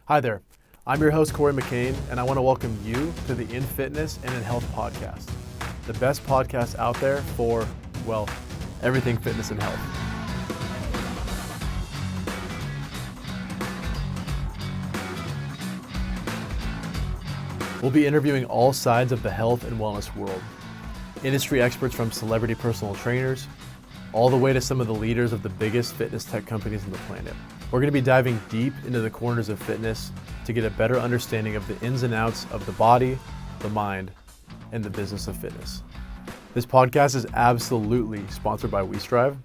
Hi there, I'm your host Cory McKane, and I want to welcome you to the In Fitness and in Health podcast, the best podcast out there for, well, everything fitness and health. We'll be interviewing all sides of the health and wellness world, industry experts from celebrity personal trainers, all the way to some of the leaders of the biggest fitness tech companies on the planet. We're going to be diving deep into the corners of fitness to get a better understanding of the ins and outs of the body, the mind, and the business of fitness. This podcast is absolutely sponsored by WeStrive.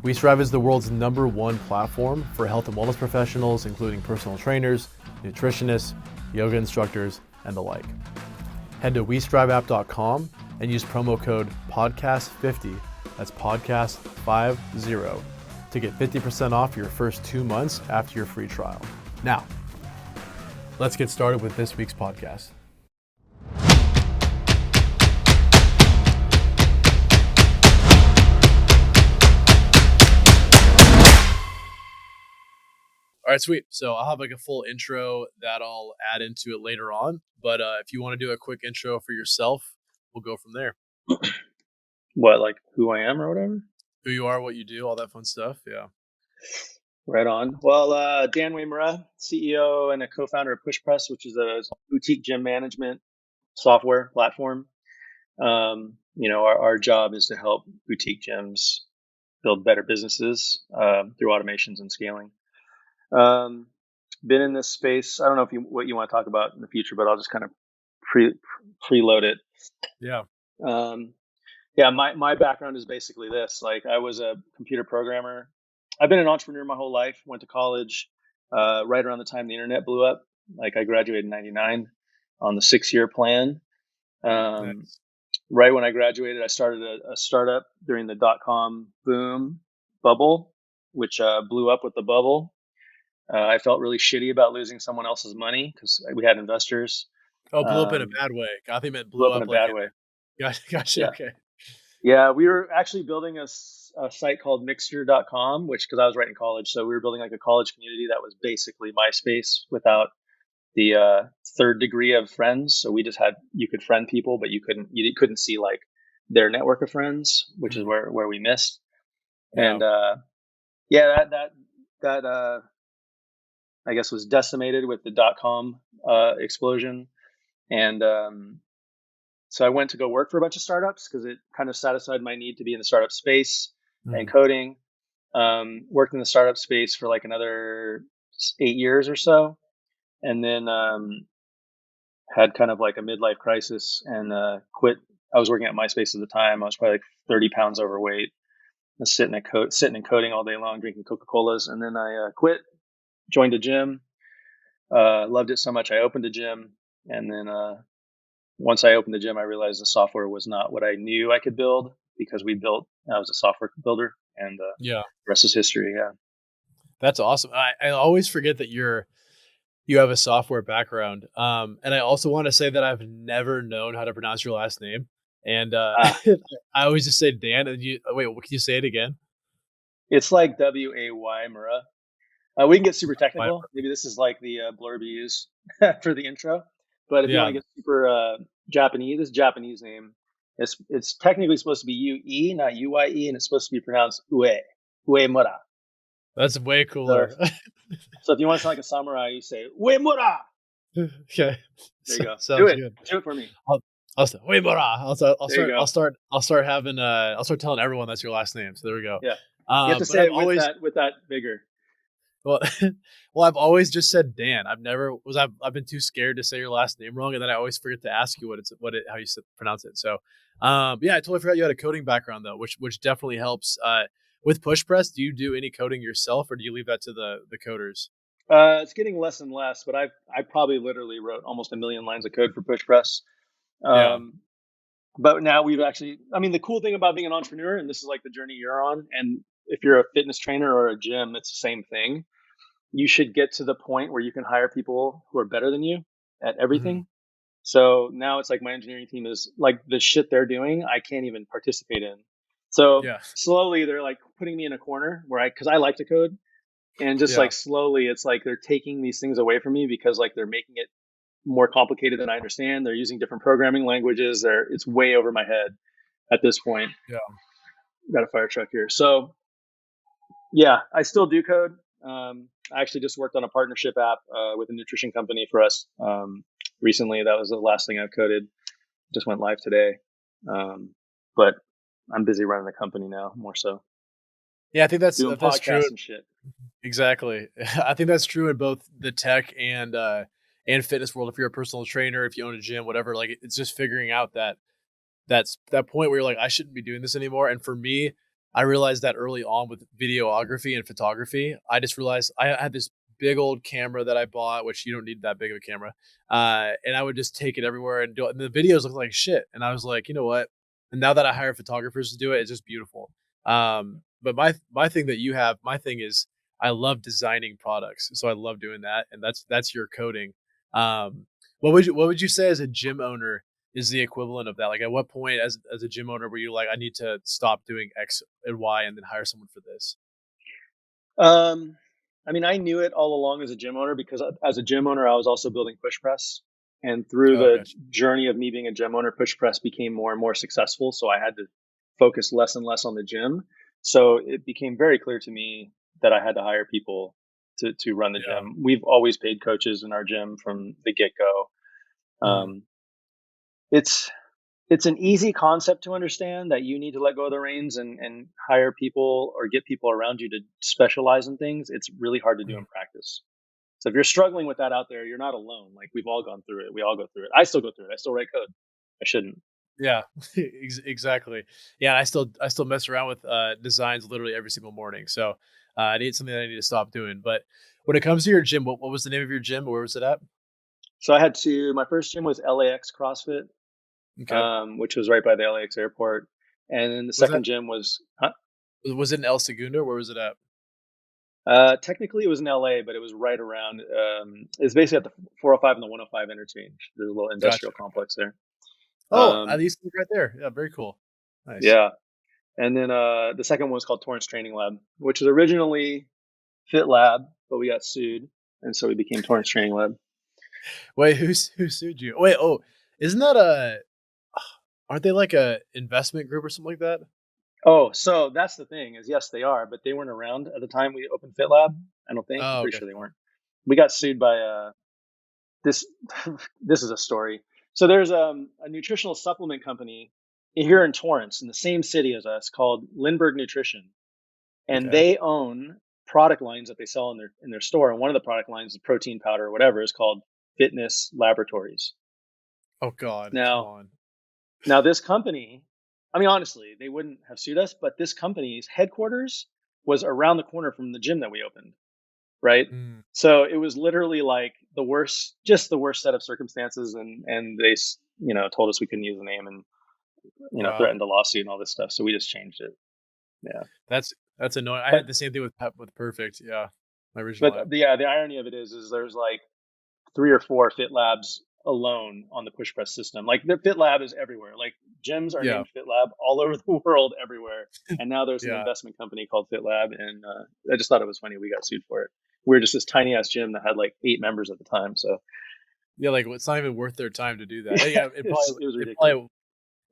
WeStrive is the world's #1 platform for health and wellness professionals, including personal trainers, nutritionists, yoga instructors, and the like. Head to WeStriveApp.com and use promo code podcast50, that's podcast50, to get 50% off your first 2 months after your free trial. Now, let's get started with this week's podcast. All right, sweet. So I'll have like a full intro that I'll add into it later on. But if you want to do a quick intro for yourself, we'll go from there. What, like who I am or whatever? Who you are, what you do, all that fun stuff. Yeah. Right on. Well, Dan Uyemura, CEO and a co-founder of PushPress, which is a boutique gym management software platform. Our job is to help boutique gyms build better businesses through automations and scaling. Been in this space. I don't know what you want to talk about in the future, but I'll just kind of preload it. Yeah. My background is basically this. Like, I was a computer programmer. I've been an entrepreneur my whole life. Went to college right around the time the internet blew up. Like, I graduated in 99 on the 6-year plan. Nice. Right when I graduated, I started a startup during the .com boom bubble, which blew up with the bubble. I felt really shitty about losing someone else's money because we had investors. Oh, blew up in a bad way. I think it meant Blew up in a bad way. Gotcha. Yeah. Okay. Yeah, we were actually building a site called Mixture.com, because I was right in college. So we were building like a college community that was basically MySpace without the third degree of friends. So we just you could friend people, but you couldn't see like their network of friends, which is where we missed. Yeah. And that I guess was decimated with the .com explosion. And so I went to go work for a bunch of startups because it kind of satisfied my need to be in the startup space and coding. Worked in the startup space for like another 8 years or so. And then had kind of like a midlife crisis and quit. I was working at MySpace at the time. I was probably like 30 pounds overweight, and sitting and coding all day long, drinking Coca-Colas. And then I quit, joined a gym. Loved it so much I opened a gym. And then once I opened the gym, I realized the software was not what I knew I could build, because I was a software builder, and the rest is history. Yeah. That's awesome. I always forget that you have a software background. And I also want to say that I've never known how to pronounce your last name. And I always just say Dan, and wait, can you say it again? It's like W-A-Y Mura. We can get super technical. Maybe this is like the blurb you use for the intro. But if you want to get super Japanese, this Japanese name, it's technically supposed to be U-E, not U-Y-E, and it's supposed to be pronounced Uemura. That's way cooler. So if you want to sound like a samurai, you say Uemura. Okay. There you go. Sounds Do it. good. Do it for me. I'll start telling everyone that's your last name. So there we go. Yeah. You have to say it with that vigor. Well, I've always just said Dan. I've been too scared to say your last name wrong, and then I always forget to ask you how you pronounce it. So, I totally forgot you had a coding background though, which definitely helps. With PushPress, do you do any coding yourself, or do you leave that to the coders? It's getting less and less, but I probably literally wrote almost 1 million lines of code for PushPress. But now the cool thing about being an entrepreneur, and this is like the journey you're on, and if you're a fitness trainer or a gym, it's the same thing. You should get to the point where you can hire people who are better than you at everything. So now it's like my engineering team is like, the shit they're doing, I can't even participate in. So slowly they're like putting me in a corner because I like to code. And just Yeah. like slowly, it's like they're taking these things away from me because like they're making it more complicated than I understand. They're using different programming languages. It's way over my head at this point. Yeah. Got a fire truck here. So yeah, I still do code. I actually just worked on a partnership app with a nutrition company for us recently. That was the last thing I've coded. Just went live today. But I'm busy running the company now, more so Yeah, I think doing that's true. podcasts and shit. Exactly. I think that's true in both the tech and fitness world. If you're a personal trainer, if you own a gym, whatever, like it's just figuring out that point where you're like, I shouldn't be doing this anymore. And for me, I realized that early on with videography and photography. I just realized I had this big old camera that I bought, which you don't need that big of a camera. And I would just take it everywhere and do it. And the videos look like shit. And I was like, you know what? And now that I hire photographers to do it, it's just beautiful. But my thing that you have, my thing is I love designing products. So I love doing that. And that's your coding. Um, what would you say as a gym owner is the equivalent of that? Like, at what point as a gym owner were you like, I need to stop doing X and Y and then hire someone for this? Um, I mean, I knew it all along as a gym owner because as a gym owner, I was also building PushPress. And through Oh, the gotcha. journey of me being a gym owner, PushPress became more and more successful. So I had to focus less and less on the gym. So it became very clear to me that I had to hire people to run the Yeah. gym. We've always paid coaches in our gym from the get go. Mhm. Um, it's it's an easy concept to understand that you need to let go of the reins and hire people or get people around you to specialize in things. It's really hard to do Mhm. in practice. So if you're struggling with that out there, you're not alone. Like we've all gone through it. We all go through it. I still go through it. I still write code. I shouldn't. Yeah, exactly. Yeah, I still mess around with designs literally every single morning. So I need something that I need to stop doing. But when it comes to your gym, what was the name of your gym? Where was it at? So I had to. My first gym was LAX CrossFit, Okay. which was right by the LAX airport, and then the Was that second gym was. Huh? was it in El Segundo? Where was it at? Technically, it was in LA, but it was right around. It's basically at the 405 and the 105 interchange. There's a little Gotcha. industrial complex there. Oh, I Um, used to live right there. Yeah, very cool. Nice. yeah, and then the second one was called Torrance Training Lab, which was originally Fit Lab, but we got sued, and so we became Torrance Training Lab. Wait, who sued you? Wait, oh, isn't that a aren't they like a investment group or something like that? Oh, so that's the thing is, yes, they are, but they weren't around at the time we opened Fit Lab. I don't think. I'm Oh, pretty okay. sure they weren't. We got sued by this. This is a story. So there's a nutritional supplement company here in Torrance, in the same city as us, called Lindbergh Nutrition, and Okay. they own product lines that they sell in their store. And one of the product lines, the protein powder or whatever, is called Fitness Laboratories. Oh God, come Now, on. now this company, I mean, honestly, they wouldn't have sued us, but this company's headquarters was around the corner from the gym that we opened, right? Mm, So it was literally like the worst, just the worst set of circumstances, and they, told us we couldn't use the name and wow. threatened a lawsuit and all this stuff. So we just changed it. Yeah, That's annoying. I but had the same thing with Perfect. Yeah, my but original app. the irony of it is there's like 3 or 4 Fit Labs alone on the PushPress system. Like the Fit Lab is everywhere. Like gyms are Yeah, named Fit Lab all over the world, everywhere. And now there's an yeah, investment company called Fit Lab, and I just thought it was funny we got sued for it. We were just this tiny ass gym that had like 8 members at the time, so yeah. Like it's not even worth their time to do that. yeah, Yeah, it was ridiculous.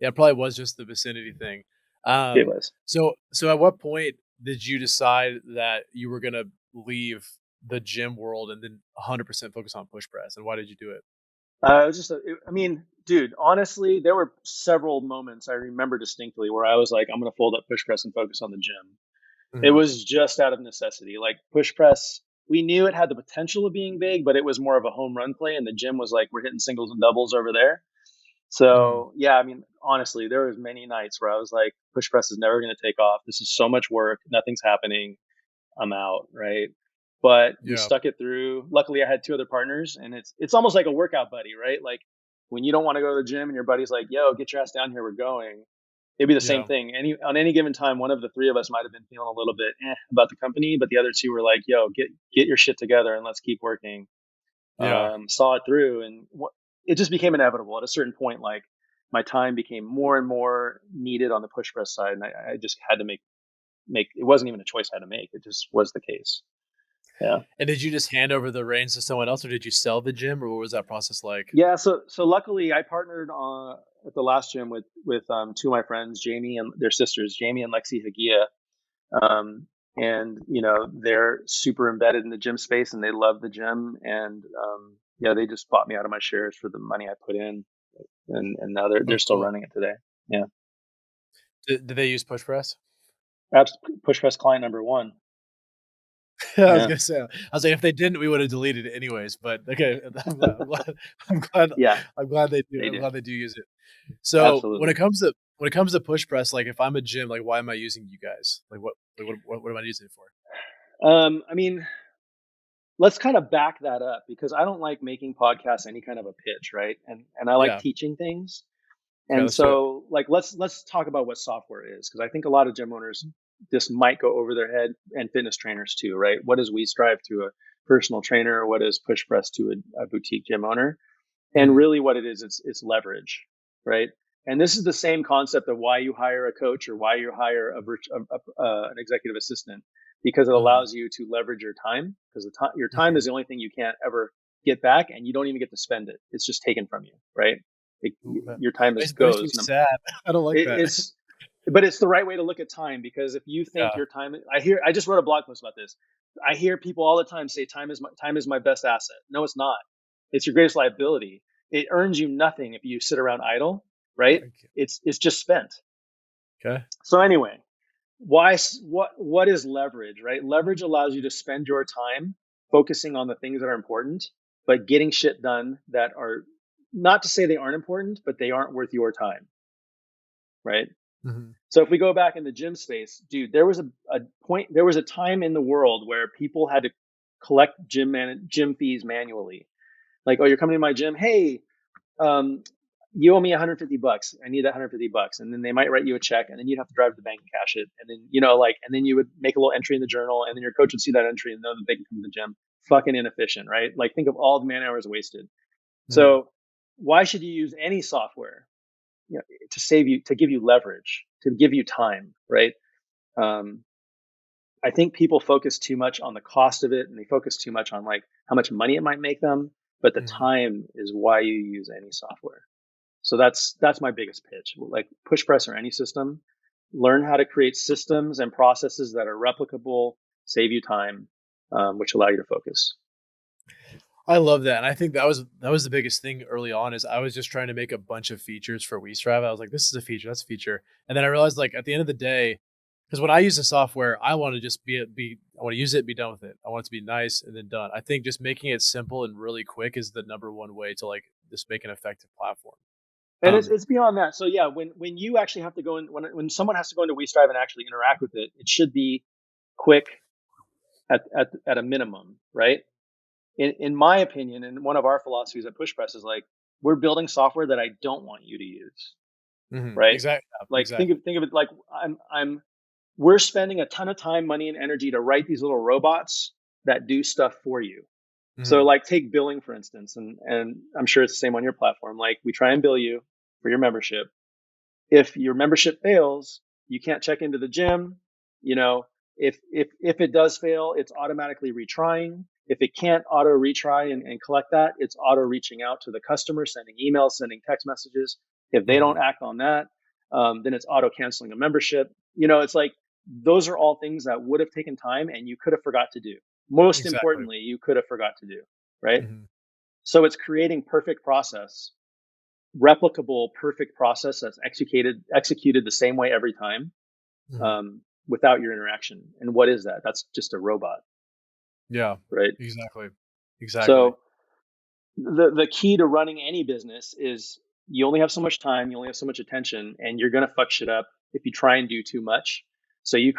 it probably was just the vicinity thing. It was. So at what point did you decide that you were gonna leave the gym world and then 100% focus on push press? And why did you do it? It was just, I mean, dude, honestly, there were several moments I remember distinctly where I was like, I'm going to fold up push press and focus on the gym. It Mhm, was just out of necessity. Like push press, we knew it had the potential of being big, but it was more of a home run play, and the gym was like we're hitting singles and doubles over there. mhm. So yeah, I mean, honestly, there was many nights where I was like, push press is never going to take off. This is so much work. Nothing's happening. I'm out, right? But we Yeah, stuck it through. Luckily, I had 2 other partners, and it's almost like a workout buddy, right? Like when you don't want to go to the gym and your buddy's like, "Yo, get your ass down here. We're going." It'd be the same yeah, thing. On any given time, one of the three of us might have been feeling a little bit about the company, but the other two were like, "Yo, get your shit together and let's keep working." yeah, Saw it through, and it just became inevitable at a certain point. Like my time became more and more needed on the push press side, and I just had to make. It wasn't even a choice I had to make. It just was the case. Yeah. And did you just hand over the reins to someone else, or did you sell the gym, or what was that process like? Yeah. So luckily I partnered on at the last gym with two of my friends, Jamie and their sisters, Jamie and Lexi Hagia. And they're super embedded in the gym space and they love the gym. And yeah, they just bought me out of my shares for the money I put in, and now they're Oh, still cool. running it today. Yeah. Did they use PushPress? Perhaps PushPress client number one. I was Yeah. gonna say, I was like, if they didn't, we would have deleted it anyways. But okay, I'm glad, Yeah, I'm glad they do. they I'm do. glad they do use it. So when Absolutely. it comes to push press, like if I'm a gym, like why am I using you guys? What am I using it for? I mean, let's kind of back that up because I don't like making podcasts any kind of a pitch, right? And I like Yeah. teaching things. Okay, And let's do it. so, like, let's talk about what software is, because I think a lot of gym owners this might go over their head, and fitness trainers too, right? What does WeStrive to a personal trainer? What is PushPress to a boutique gym owner? And Mhm, really, what it is, it's leverage, right? And this is the same concept of why you hire a coach or why you hire an executive assistant, because it mhm. allows you to leverage your time, because your time is the only thing you can't ever get back, and you don't even get to spend it. It's just taken from you, right? It, Ooh, that your time is makes me goes. sad. I don't like that. It's but it's the right way to look at time, because if you think Yeah. your time, I just wrote a blog post about this. I hear people all the time say time is my best asset. No, it's not. It's your greatest liability. It earns you nothing if you sit around idle, right? Okay. It's just spent. Okay. So anyway, what is leverage, right? Leverage allows you to spend your time focusing on the things that are important, but getting shit done that are, not to say they aren't important, but they aren't worth your time, right? Mhm, So if we go back in the gym space, dude, there was a time in the world where people had to collect gym fees manually. Like, oh, you're coming to my gym. Hey, um, you owe me $150. I need that $150. And then they might write you a check, and then you'd have to drive to the bank and cash it. And then, and then you would make a little entry in the journal, and then your coach would see that entry and know that they can come to the gym. Fucking inefficient, right? Like, think of all the man hours wasted. mhm. So why should you use any software? To save you, to give you leverage, to give you time, right? Um, I think people focus too much on the cost of it, and they focus too much on like how much money it might make them. But the Mhm. time is why you use any software. So that's my biggest pitch. Like PushPress or any system, learn how to create systems and processes that are replicable, save you time, which allow you to focus. I love that, and I think that was the biggest thing early on is I was just trying to make a bunch of features for WeStrive. I was like, "This is a feature, that's a feature," and then I realized, like, at the end of the day, because when I use the software, I want to just I want to use it, be done with it. I want it to be nice and then done. I think just making it simple and really quick is the number one way to like just make an effective platform. And it's beyond that. So yeah, when you actually have to go in, when someone has to go into WeStrive and actually interact with it, it should be quick at a minimum, right? In my opinion, and one of our philosophies at PushPress is like, we're building software that I don't want you to use, right? Exactly, Like, exactly. think of it like we're spending a ton of time, money, and energy to write these little robots that do stuff for you. So Mhm, like, take billing for instance, and I'm sure it's the same on your platform. Like, we try and bill you for your membership. If your membership fails, you can't check into the gym. You know, if it does fail, it's automatically retrying. If it can't auto retry and collect that, it's auto reaching out to the customer, sending emails, sending text messages. If they don't mhm. act on that, then it's auto canceling a membership. It's like, those are all things that would have taken time and you could have forgot to do. Most Exactly. importantly, you could have forgot to do, right? Mhm, So it's creating replicable, perfect process that's executed the same way every time, mhm. without your interaction. And what is that? That's just a robot, Yeah, right? exactly, exactly. So the key to running any business is, you only have so much time, you only have so much attention, and you're gonna fuck shit up if you try and do too much. So you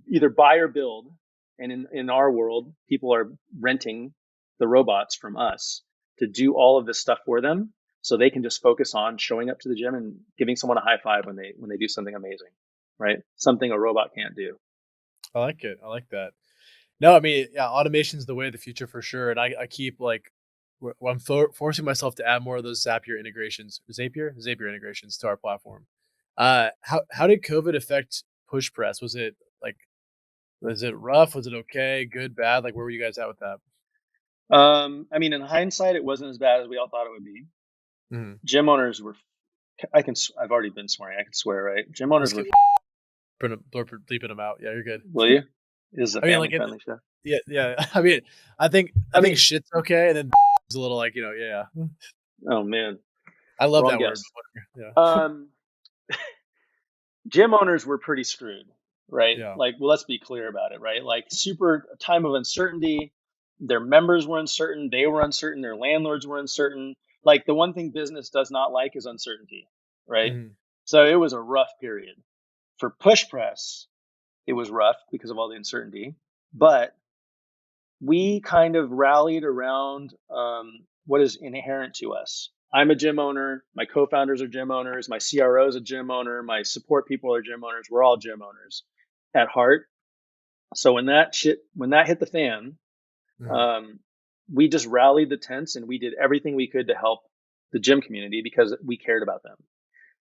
either buy or build. And in our world, people are renting the robots from us to do all of this stuff for them, so they can just focus on showing up to the gym and giving someone a high five when they do something amazing, right? Something a robot can't do. I like it. I like that. No, I mean, yeah, automation's the way of the future for sure, and I keep, like I'm forcing myself to add more of those Zapier integrations to our platform. How did COVID affect PushPress? Was it, like Was it rough? Was it okay? Good, bad? Like, where were you guys at with that? I mean, in hindsight, it wasn't as bad as we all thought it would be. Mhm. Gym owners were. I've already been swearing. I can swear, right? Gym Let's owners were. get bleeping them out. Yeah, you're good. Will you? This is a I mean, family like, friendly show. yeah, yeah. I mean, I I think mean, shit's okay, and then is a little like, yeah. oh man, I love wrong that word, guess. but whatever. Yeah. Um, Gym owners were pretty screwed, right? Yeah. Like, well, let's be clear about it, right? Like, super time of uncertainty. Their members were uncertain. They were uncertain. Their landlords were uncertain. Like, the one thing business does not like is uncertainty, right? Mhm. So it was a rough period. For PushPress, it was rough because of all the uncertainty, but we kind of rallied around what is inherent to us. I'm a gym owner. My co-founders are gym owners. My CRO is a gym owner. My support people are gym owners. We're all gym owners at heart. So when that hit the fan, Mhm. um, we just rallied the tents and we did everything we could to help the gym community because we cared about them.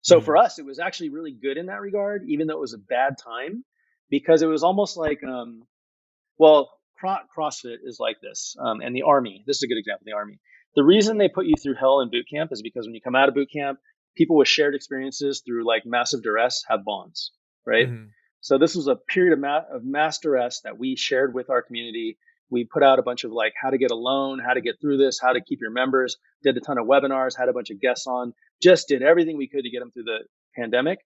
So for Mhm. us, it was actually really good in that regard, even though it was a bad time, because it was almost like well, CrossFit is like this, and the Army. This is a good example. The Army. The reason they put you through hell in boot camp is because when you come out of boot camp, people with shared experiences through like massive duress have bonds, right? Mhm. So this was a period of mass duress that we shared with our community. We put out a bunch of like how to get a loan, how to get through this, how to keep your members. Did a ton of webinars, had a bunch of guests on. Just did everything we could to get them through the pandemic.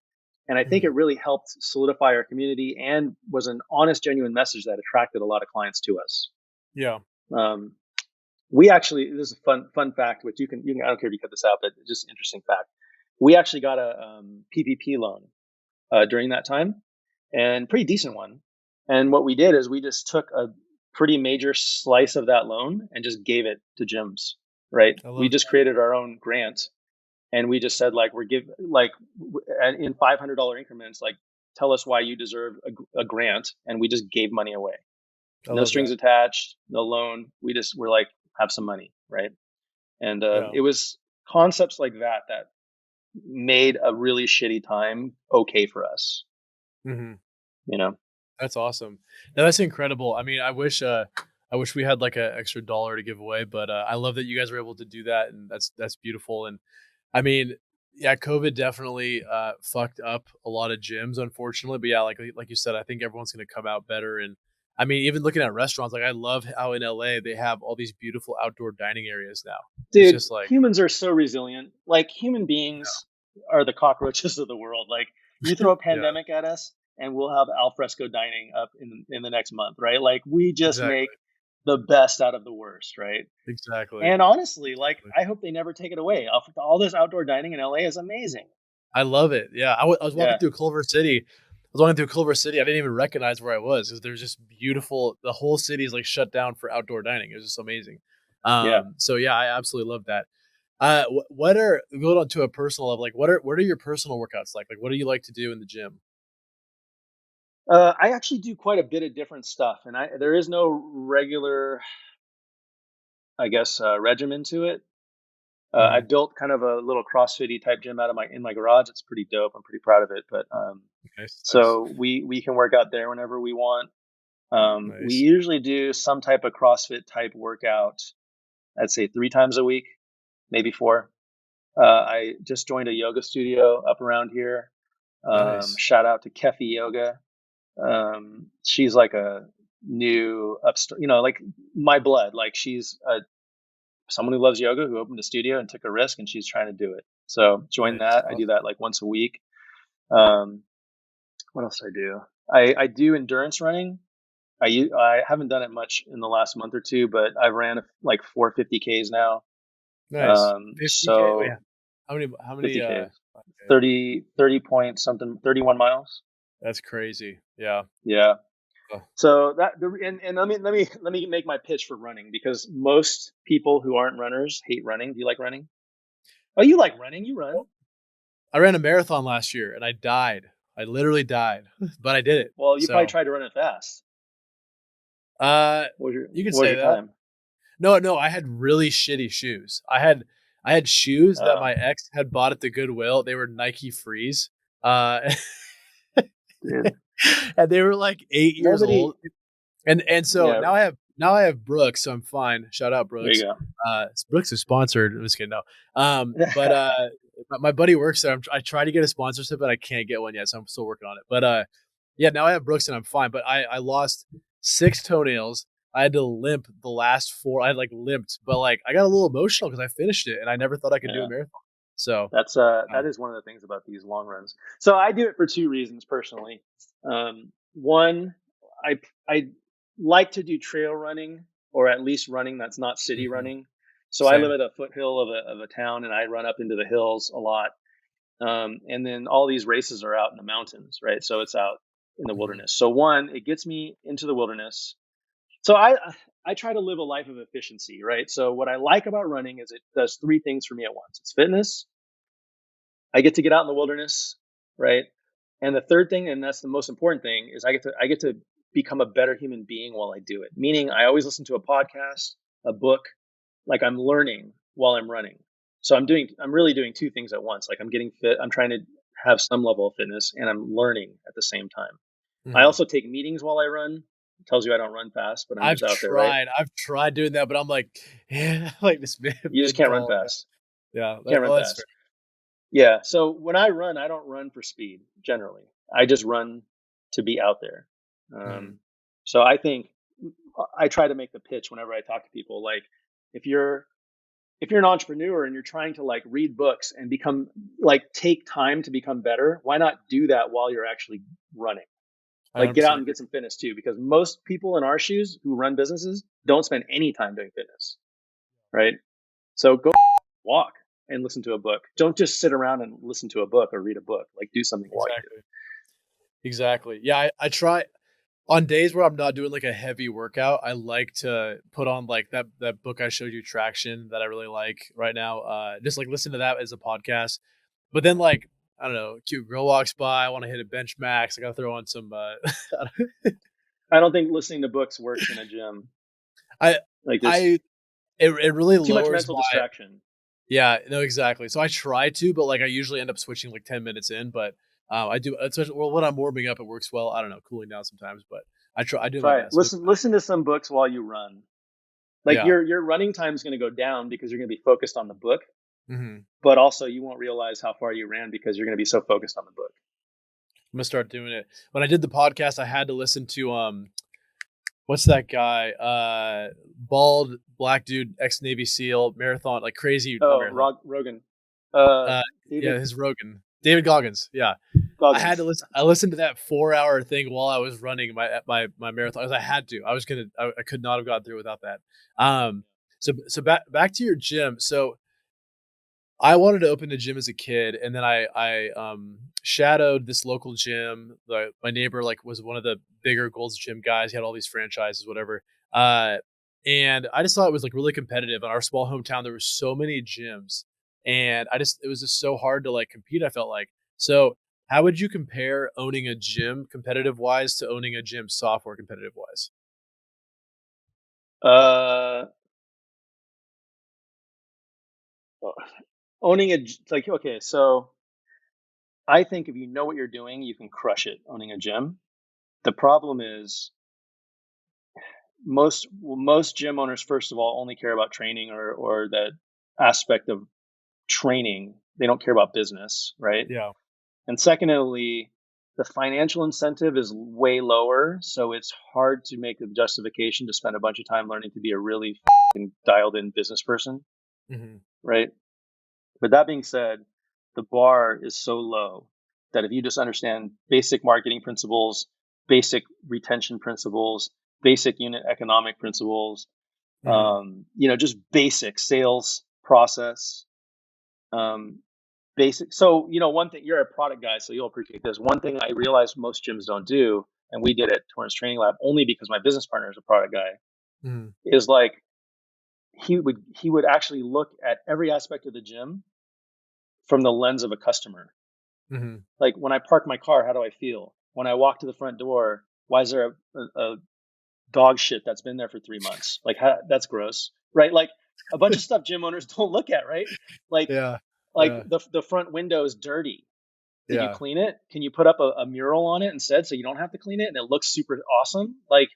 And I think it Mhm. really helped solidify our community and was an honest, genuine message that attracted a lot of clients to us. Yeah. Um, we actually, this is a fun fact, which I don't care if you cut this out, but just an interesting fact. We actually got a PPP loan during that time, and pretty decent one. And what we did is we just took a pretty major slice of that loan and just gave it to gyms. Right? I We love just created our own grant and we just said like in $500 increments, like tell us why you deserve a grant, and we just gave money away, I no love strings that. attached, no loan. We just were like, have some money, right? And Yeah. it was concepts like that that made a really shitty time okay for us, Mhm. you know. That's awesome. No, that's incredible. I mean, I wish we had like an extra dollar to give away, but I love that you guys were able to do that, and that's beautiful. And I mean, yeah, COVID definitely fucked up a lot of gyms, unfortunately. But yeah, like you said, I think everyone's gonna come out better. And I mean, even looking at restaurants, like I love how in LA they have all these beautiful outdoor dining areas now. It's Dude, just like, humans are so resilient. Like human beings are the cockroaches of the world. Like you throw a yeah, pandemic at us and we'll have alfresco dining up in the next month, right? Like we just make exactly, the best out of the worst, right? exactly, And honestly, like exactly. I hope they never take it away. All this outdoor dining in LA is amazing. I love it. Yeah, I was walking Yeah, through Culver City. I was walking through Culver City. I didn't even recognize where I was because there's just beautiful. The whole city is like shut down for outdoor dining. It was just amazing. yeah. So yeah, I absolutely love that. What are going on to a personal level? Like, what are your personal workouts like? Like, what do you like to do in the gym? I actually do quite a bit of different stuff, and there is no regular, I guess, regimen to it. I Mhm. built kind of a little CrossFit type gym out of my garage. It's pretty dope. I'm pretty proud of it. But Nice, nice, so we can work out there whenever we want. We nice, usually do some type of CrossFit type workout. I'd say 3 times a week, maybe 4. I just joined a yoga studio up around here. nice, Shout out to Kefi Yoga. She's like a new upstart, like my blood. Like she's someone who loves yoga who opened a studio and took a risk, and she's trying to do it. So join nice. that. I do that like once a week. Um, what else do I do? I do endurance running. I haven't done it much in the last month or two, but I ran like 450Ks now. Nice. 50K. Oh, yeah. So How many 50Ks, okay. 30 point something, 31 miles. That's crazy. Yeah. Yeah. Oh, So and let me make my pitch for running, because most people who aren't runners hate running. Do you like running? Oh, you like running? You run. I ran a marathon last year and I died. I literally died, but I did it. Well, you probably So, tried to run it fast. uh, you could What was say your that. time? No, no, I had really shitty shoes. I had shoes that Oh, my ex had bought at the Goodwill. They were Nike Frees. dude. And they were like 8 years Nobody. old. And so Yeah. now I have Brooks, so I'm fine. Shout out There you Brooks. go. Brooks is sponsored. I'm just kidding. No. But my buddy works there. I try to get a sponsorship, but I can't get one yet, so I'm still working on it. But yeah, now I have Brooks and I'm fine. But I lost 6 toenails. I had to limp the last 4. I like limped, but like I got a little emotional because I finished it and I never thought I could do a Yeah. marathon. So That is one of the things about these long runs. So I do it for 2 reasons personally. One, I like to do trail running, or at least running that's not city running. So I live same. at a foothill of a town, and I run up into the hills a lot. And then all these races are out in the mountains, right? So it's out in the wilderness. So one, it gets me into the wilderness. So I try to live a life of efficiency, right? So what I like about running is it does 3 things for me at once. It's fitness, I get to get out in the wilderness, right? And the third thing, and that's the most important thing, is I get to become a better human being while I do it. Meaning, I always listen to a podcast, a book, like I'm learning while I'm running. So I'm really doing 2 things at once. Like I'm getting fit, I'm trying to have some level of fitness, and I'm learning at the same time. I also take meetings while I run. It tells you I don't run fast, but I'm just out there, right? I've tried doing that, but I'm like, yeah, like this You just mid can't run call. fast. Yeah, Can't run that's fair. fast. Yeah. So when I run, I don't run for speed generally. I just run to be out there. Um, so I think I try to make the pitch whenever I talk to people. Like, if you're an entrepreneur and you're trying to like read books and become like take time to become better, why not do that while you're actually running? I Like, get 100% out and agree. get some fitness too, because most people in our shoes who run businesses don't spend any time doing fitness, right? So go walk and listen to a book. Don't just sit around and listen to a book or read a book. Like, do something while you do Exactly. Exactly. Yeah, I try on days where I'm not doing like a heavy workout, I like to put on like that book I showed you, Traction, that I really like right now. Just like listen to that as a podcast. But then like I don't know, cute girl walks by, I want to hit a bench max. I gotta throw on some I don't think listening to books works in a gym. I Like, just I it really too much lowers mental my distraction. yeah, no, exactly. So I try to, but like I usually end up switching like 10 minutes in, but I do especially well when I'm warming up it works well. I don't know, cooling down sometimes, but I do my Try it. best. Listen to some books while you run. Like, Yeah. your running time is going to go down because you're going to be focused on the book, Mhm. but also you won't realize how far you ran because you're going to be so focused on the book. I'm gonna start doing it. When I did the podcast, I had to listen to what's that guy? Bald black dude, ex Navy SEAL, marathon, like crazy, not Oh, marathon. Rogan. Uh, yeah, David his Rogan, David Goggins. Yeah, I had to Goggins. listen. I listened to that 4 hour thing while I was running my marathon. I had to. I could not have gotten through without that. So back to your gym. So I wanted to open a gym as a kid, and then I shadowed this local gym. My neighbor like was one of the bigger Gold's Gym guys. He had all these franchises, whatever. Uh, and I just thought it was like really competitive. In our small hometown, there were so many gyms, and it was just so hard to like compete. I felt like so. How would you compare owning a gym competitive wise to owning a gym software competitive wise? Uh, owning like, okay, so I think if you know what you're doing, you can crush it owning a gym. The problem is most gym owners, first of all, only care about training, or that aspect of training. They don't care about business, right? Yeah. And secondly, the financial incentive is way lower, so it's hard to make a justification to spend a bunch of time learning to be a really dialed in business person, Hmm. right? But that being said, the bar is so low that if you just understand basic marketing principles, basic retention principles, basic unit economic principles, Hmm. just basic sales process, um, basic. So, one thing, you're a product guy, so you'll appreciate this. One thing I realized most gyms don't do, and we did at Torrance Training Lab only because my business partner is a product guy, Hmm. is like he would actually look at every aspect of the gym from the lens of a customer. Hmm. Like, when I park my car, how do I feel? When I walk to the front door, why is there a dog shit that's been there for 3 months? Like, that's gross, right? Like, a bunch of stuff gym owners don't look at, right? Like, Yeah. like Yeah. the front window is dirty. Did you Yeah. clean it? Can you put up a mural on it instead so you don't have to clean it and it looks super awesome? Like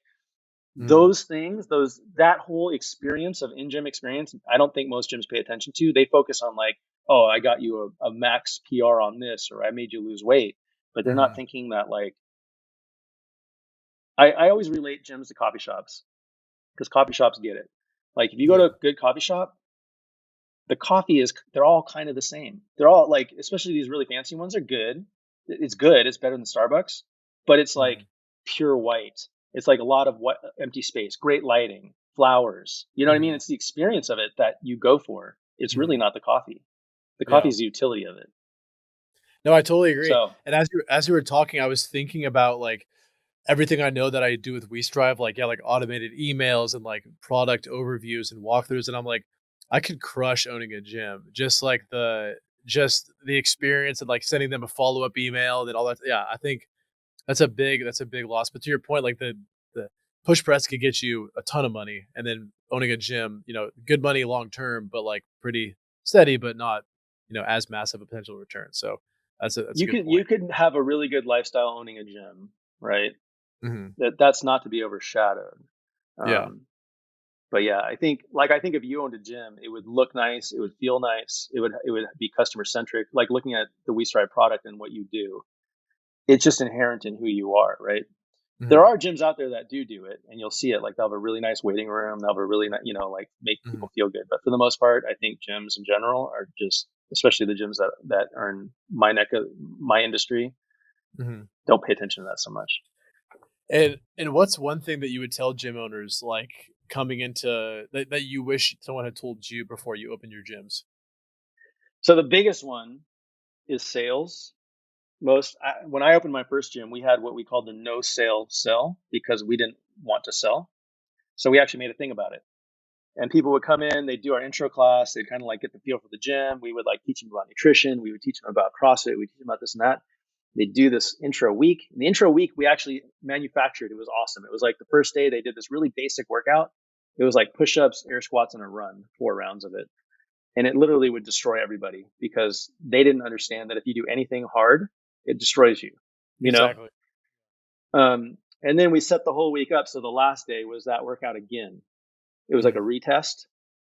Mhm. those things, that whole experience of in-gym experience, I don't think most gyms pay attention to. They focus on like, oh, I got you a max PR on this, or I made you lose weight. But they're not Mhm. thinking that like I always relate gyms to coffee shops because coffee shops get it. Like if you go Yeah. to a good coffee shop, the coffee is they're all kind of the same. They're all like, especially these really fancy ones are good. It's good. It's better than Starbucks, but it's like Mhm. pure white. It's like a lot of what empty space, great lighting, flowers. You know what I mean? Mhm. It's the experience of it that you go for. It's really Mhm. not the coffee. The coffee Yeah. is the utility of it. No, I totally agree. So And as you were talking, I was thinking about, like, everything I know that I do with WeStrive, like, yeah, like, automated emails and, like, product overviews and walkthroughs, and I'm like, I could crush owning a gym. Just the experience and, like, sending them a follow-up email and all that. Yeah, I think that's a big loss, but to your point, like, the push press could get you a ton of money, and then owning a gym, good money long term, but, like, pretty steady, but not, as massive a potential return, so that's a good you point. could have a really good lifestyle owning a gym, right? Mhm. That's not to be overshadowed. Yeah. Um, But yeah, I think if you owned a gym, it would look nice, it would feel nice, it would be customer centric. Like looking at the WeStrive product and what you do, it's just inherent in who you are, right? There Mhm. are gyms out there that do it, and you'll see it. Like they'll have a really nice waiting room, they'll have a really nice, like make Mhm. people feel good. But for the most part, I think gyms in general are just, especially the gyms that are in my neck of my industry, Mhm. don't pay attention to that so much. And what's one thing that you would tell gym owners, like, coming into that you wish someone had told you before you opened your gyms? So the biggest one is sales. When I opened my first gym, we had what we called the no sale sell because we didn't want to sell. So we actually made a thing about it. And people would come in, they'd do our intro class, they'd kind of like get the feel for the gym. We would like teach them about nutrition, we would teach them about CrossFit, we teach them about this and that. They'd do this intro week. And the intro week we actually manufactured. It was awesome. It was like the first day they did this really basic workout. It was like push-ups, air squats, and a run, 4 rounds of it. And it literally would destroy everybody because they didn't understand that if you do anything hard, it destroys you, you know? Exactly. And then we set the whole week up. So the last day was that workout again. It was like a Mhm. retest,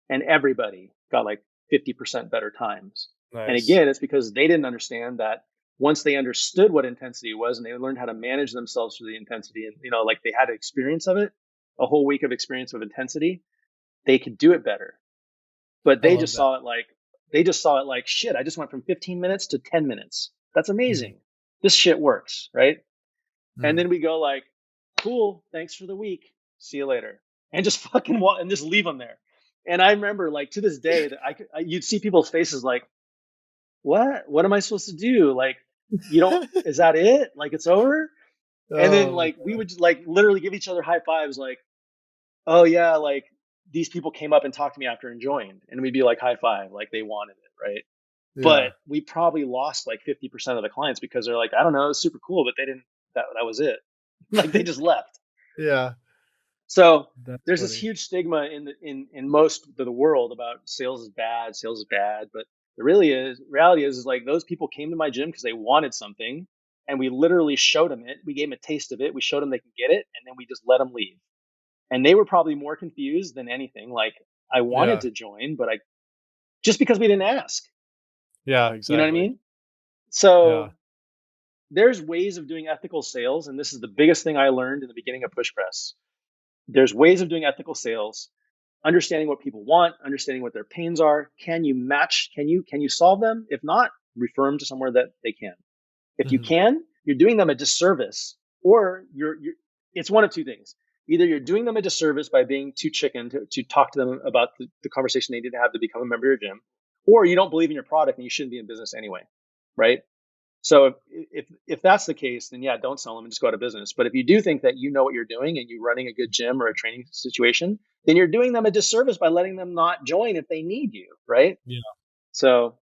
and everybody got like 50% better times. And Nice. again, it's because they didn't understand that once they understood what intensity was and they learned how to manage themselves through the intensity and, like they had experience of it, a whole week of experience of intensity, they could do it better. But I love that. they just saw it like, shit, I just went from 15 minutes to 10 minutes. That's Mhm. amazing. This shit works, right? And Mhm. then we go like, cool, thanks for the week. See you later. And just fucking walk and just leave them there. And I remember like to this day that you'd see people's faces like, what am I supposed to do? Like, is that it? Like it's over? And then Oh my like we would like literally give each other high fives like, oh yeah, like these people came up and talked to me after and joined. And we'd be like high five, like they wanted it, right? yeah. But we probably lost like 50% of the clients because they're like, I don't know, it's super cool, but they didn't, that was it. Like they just left. Yeah. So That's there's this funny. huge stigma in most of the world about sales is bad. But the reality is like those people came to my gym because they wanted something, and we literally showed them it. We gave them a taste of it. We showed them they can get it, and then we just let them leave. And they were probably more confused than anything. Like I wanted Yeah. to join, but I just because we didn't ask. Yeah, You know what I exactly. mean? Yeah. So there's ways of doing ethical sales, and this is the biggest thing I learned in the beginning of PushPress. There's ways of doing ethical sales, understanding what people want, understanding what their pains are. Can you solve them? If not, refer them to somewhere that they can. If you Mhm. can, you're doing them a disservice, or it's one of two things. Either you're doing them a disservice by being too chicken to talk to them about the conversation they need to have to become a member of your gym, or you don't believe in your product and you shouldn't be in business anyway, right? So if that's the case, then yeah, don't sell them and just go out of business. But if you do think that you know what you're doing and you're running a good gym or a training situation, then you're doing them a disservice by letting them not join if they need you, right? Yeah. So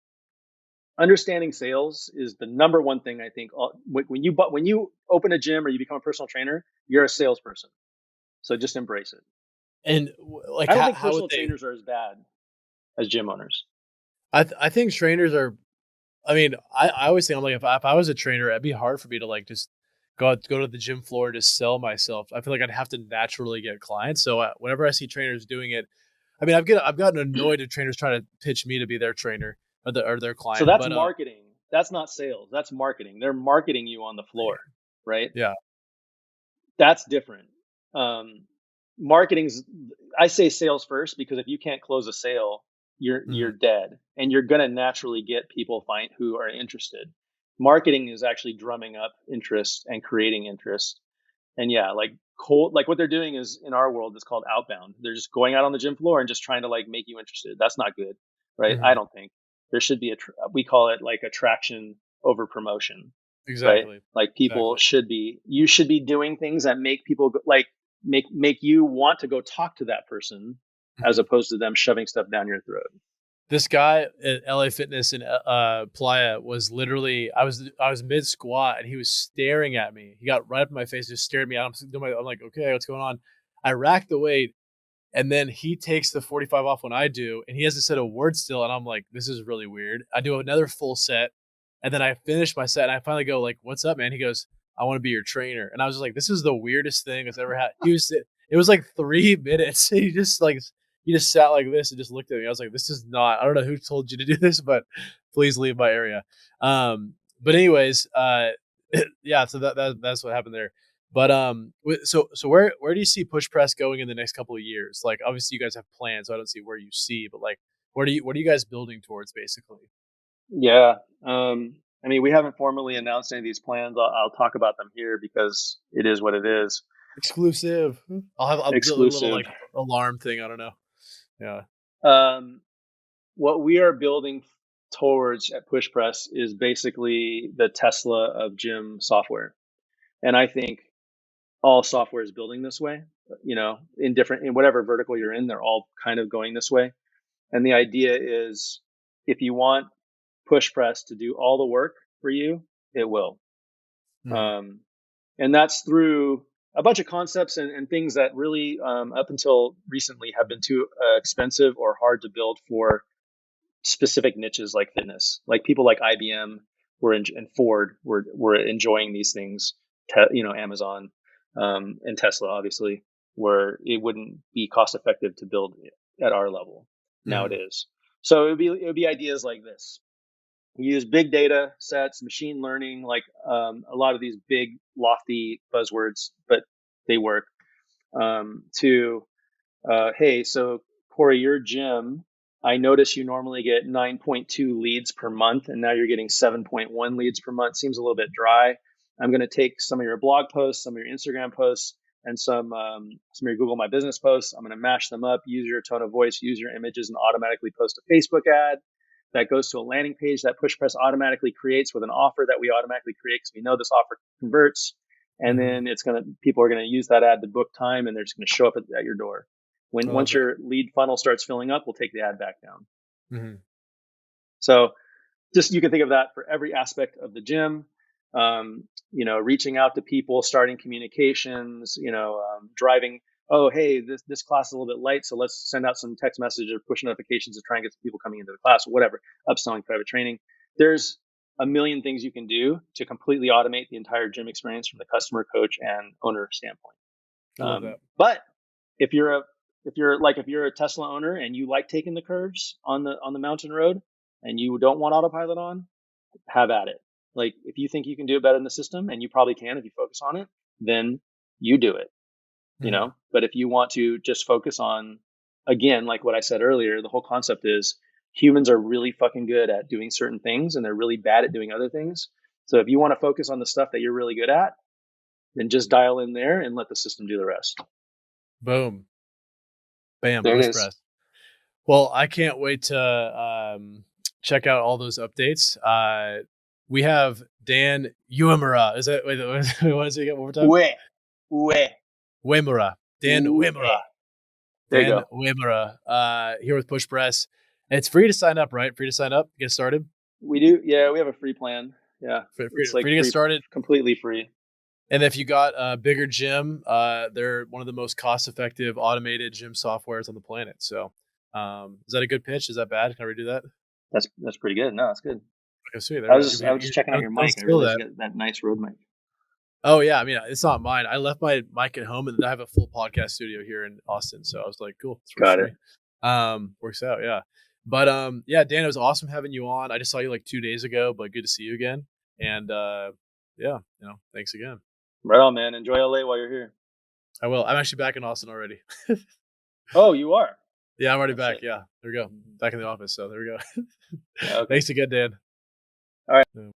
understanding sales is the number one thing I think. When you open a gym or you become a personal trainer, you're a salesperson. So just embrace it. And, like, I don't how think how would personal they trainers are as bad as gym owners. I think trainers are I mean, I always think I'm like, if I was a trainer, it'd be hard for me to like just go to the gym floor and just sell myself. I feel like I'd have to naturally get clients. So whenever I see trainers doing it, I mean, I've gotten annoyed at trainers trying to pitch me to be their trainer or their So client. that's But marketing. That's not sales. That's marketing. They're marketing you on the floor, right? yeah, That's different. Um, Marketing's, I say sales first because if you can't close a sale, mm-hmm. you're dead, and you're gonna naturally get people find who are interested. Marketing is actually drumming up interest and creating interest. And yeah, like cold, like what they're doing is in our world, it's called outbound. They're just going out on the gym floor and just trying to like make you interested. That's not good, right? I Mm-hmm. don't think there should be we call it like attraction over promotion, right? Exactly, Like people exactly. should be, you should be doing things that make people like make you want to go talk to that person as Mhm. opposed to them shoving stuff down your throat. This guy at LA Fitness in Playa was literally I was mid squat and he was staring at me. He got right up in my face, just stared at me. I'm like, okay, what's going on? I racked the weight, and then he takes the 45 off when I do, and he hasn't said a word still. And I'm like, this is really weird. I do another full set, and then I finish my set, and I finally go like, "What's up, man?" He goes, "I want to be your trainer." And I was just like, "This is the weirdest thing that's ever had." It was like 3 minutes. He just sat like this and just looked at me. I was like, "This is not. I don't know who told you to do this, but please leave my area." But anyways, yeah. So that's what happened there. But so where do you see push press going in the next couple of years? Like obviously you guys have plans, so I don't see where you see, but like what are you guys building towards basically? Yeah. I mean, we haven't formally announced any of these plans. I'll talk about them here because it is what it is. Exclusive. I'll do a little Exclusive. like alarm thing. I don't know. Yeah. Um, what we are building towards at PushPress is basically the Tesla of gym software. And I think all software is building this way, in whatever vertical you're in, they're all kind of going this way. And the idea is if you want PushPress to do all the work for you, it will. Mhm. Um, and that's through a bunch of concepts and things that really, up until recently, have been too expensive or hard to build for specific niches like fitness. Like people like IBM and Ford were enjoying these things. Amazon and Tesla, obviously, where it wouldn't be cost effective to build at our level. Now it Mhm. is. So it would be ideas like this. You use big data sets, machine learning, like a lot of these big lofty buzzwords, but they work. To Hey, so Corey, your gym, I notice you normally get 9.2 leads per month, and now you're getting 7.1 leads per month. Seems a little bit dry. I'm going to take some of your blog posts, some of your Instagram posts, and some of your Google My Business posts. I'm going to mash them up, use your tone of voice, use your images, and automatically post a Facebook ad that goes to a landing page that PushPress automatically creates with an offer that we automatically create because we know this offer converts. And Mhm. then people are going to use that ad to book time, and they're just going to show up at your door. I love Once that. your lead funnel starts filling up, we'll take the ad back down. Mhm. So just you can think of that for every aspect of the gym. Reaching out to people, starting communications, driving. Oh, hey, this class is a little bit light, so let's send out some text messages or push notifications to try and get some people coming into the class or whatever. Upselling private training. There's a million things you can do to completely automate the entire gym experience from the customer, coach, and owner standpoint. I love that. But if you're a if you're a Tesla owner and you like taking the curves on the mountain road and you don't want autopilot on, have at it. Like if you think you can do it better in the system, and you probably can if you focus on it, then you do it. Mhm. But if you want to just focus on, again, like what I said earlier, the whole concept is humans are really fucking good at doing certain things and they're really bad at doing other things. So if you want to focus on the stuff that you're really good at, then just dial in there and let the system do the rest. Boom. Bam. There it Push is. press. Well, I can't wait to check out all those updates. We have Dan Uyemura. Is that wait? What is it again? One more time. Ouais, ouais, Uyemura. Dan Uyemura. ouais. There you Dan go. Uyemura. Here with Push Press. And it's free to sign up, right? Free to sign up, get started. We do. Yeah, we have a free plan. Yeah, it's like Free to get started. completely free. And if you got a bigger gym, they're one of the most cost-effective automated gym softwares on the planet. So, is that a good pitch? Is that bad? Can I redo that? That's pretty good. No, that's good. Okay, sweet. There I we was go. just I was just checking out your Don't mic. I steal realized that. you got that nice Rode mic. Oh yeah, I mean it's not mine. I left my mic at home, and I have a full podcast studio here in Austin. So I was like, cool, this works Got for it. me. Works out, yeah. But yeah, Dan, it was awesome having you on. I just saw you like 2 days ago, but good to see you again. And yeah, thanks again. Right on, man. Enjoy LA while you're here. I will. I'm actually back in Austin already. Oh, you are? Yeah, I'm already Oh, back. shit. Yeah, there we go. Back in the office. So there we go. Okay. Thanks again, Dan. All right. Yeah.